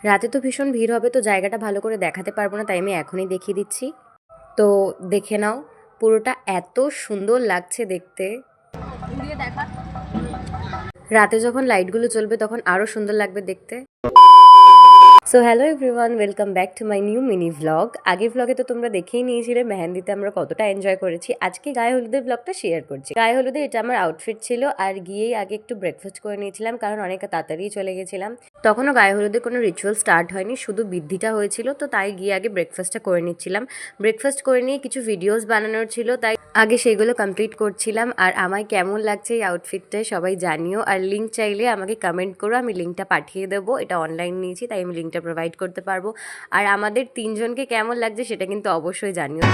রাতে তো ভীষণ ভিড় হবে, তো জায়গাটা ভালো করে দেখাতে পারবো না, তাই আমি এখনই দেখিয়ে দিচ্ছি। তো দেখে নাও, পুরোটা এত সুন্দর লাগছে দেখতে। রাতে যখন লাইটগুলো জ্বলবে তখন আরও সুন্দর লাগবে দেখতে। So hello everyone, welcome back to my new mini vlog. আগের ভ্লগে তো তোমরা দেখেই নিয়েছিলে মেহেন্দিতে আমরা কতটা এনজয় করেছি। আজকে গায়ে হলুদের ভ্লগটা শেয়ার করছি। গায়ে হলুদে এটা আমার আউটফিট ছিল, আর গিয়েই আগে একটু ব্রেকফাস্ট করে নিয়েছিলাম, কারণ অনেক তাড়াতাড়ি চলে গেছিলাম। তখনও গায়ে হলুদের কোনো রিচুয়াল স্টার্ট হয়নি, শুধু বৃদ্ধিটা হয়েছিল, তো তাই গিয়ে আগে ব্রেকফাস্টটা করে নিচ্ছিলাম। ব্রেকফাস্ট করে নিয়ে কিছু ভিডিওস বানানোর ছিল, তাই আগে সেগুলো কমপ্লিট করছিলাম। আর আমায় কেমন লাগছে এই আউটফিটটায় সবাই জানিও, আর লিঙ্ক চাইলে আমাকে কমেন্ট করো, আমি লিঙ্কটা পাঠিয়ে দেবো। এটা অনলাইন নিয়েছি, তাই আমি লিঙ্কটা প্রোভাইড করতে পারবো। আর আমাদের তিনজনকে কেমন লাগছে সেটা কিন্তু অবশ্যই জানিও।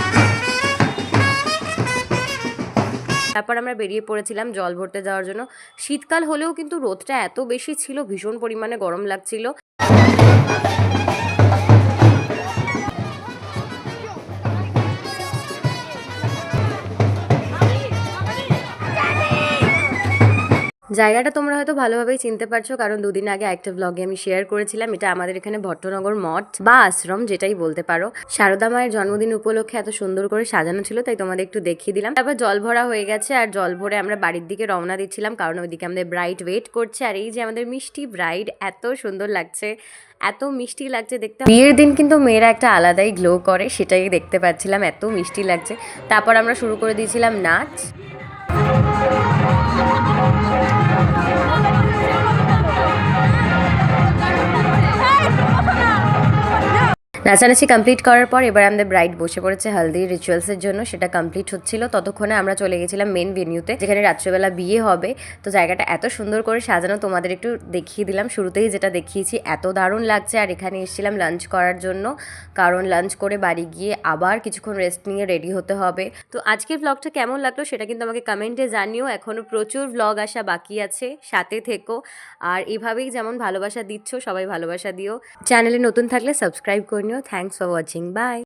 তারপর আমরা বেরিয়ে পড়েছিলাম জল ভরতে যাওয়ার জন্য। শীতকাল হলেও কিন্তু রোদটা এত বেশি ছিল, ভীষণ পরিমাণে গরম লাগছিল। জায়গাটা তোমরা হয়তো ভালোভাবেই চিনতে পারছো, কারণ দুদিন আগে একটা ব্লগে আমি শেয়ার করেছিলাম। এটা আমাদের এখানে ভট্টনগর মঠ বা আশ্রম, যেটাই বলতে পারো। শারদা মায়ের জন্মদিন উপলক্ষে এত সুন্দর করে সাজানো ছিল, তাই তোমাদের একটু দেখিয়ে দিলাম। তারপর জল ভরা হয়ে গেছে, আর জল ভরে আমরা বাড়ির দিকে রওনা দিচ্ছিলাম, কারণ ওইদিকে আমাদের ব্রাইড ওয়েট করছে। আর এই যে আমাদের মিষ্টি ব্রাইড, এত সুন্দর লাগছে, এত মিষ্টি লাগছে দেখতে। বিয়ের দিন কিন্তু মেয়েরা একটা আলাদাই গ্লো করে, সেটাই দেখতে পাচ্ছিলাম, এত মিষ্টি লাগছে। তারপর আমরা শুরু করে দিয়েছিলাম নাচ। নাচানাচি কমপ্লিট করার পর এবার আমাদের ব্রাইড বসে পড়েছে হলদির রিচুয়ালসের জন্য। সেটা কমপ্লিট হচ্ছিল, ততক্ষণে আমরা চলে গেছিলাম মেন ভেন্যুতে, যেখানে রাত্রেবেলা বিয়ে হবে। তো জায়গাটা এত সুন্দর করে সাজানো, তোমাদের একটু দেখিয়ে দিলাম। শুরুতেই যেটা দেখিয়েছি, এত দারুণ লাগছে। আর এখানে এসেছিলাম লাঞ্চ করার জন্য, কারণ লাঞ্চ করে বাড়ি গিয়ে আবার কিছুক্ষণ রেস্ট নিয়ে রেডি হতে হবে। তো আজকের ভ্লগটা কেমন লাগলো সেটা কিন্তু আমাকে কমেন্টে জানিও। এখনও প্রচুর ভ্লগ আসা বাকি আছে, সাথে থেকো। আর এভাবেই যেমন ভালোবাসা দিচ্ছ, সবাই ভালোবাসা দিও। চ্যানেলে নতুন থাকলে সাবস্ক্রাইব করে নিও। Thanks for watching, by.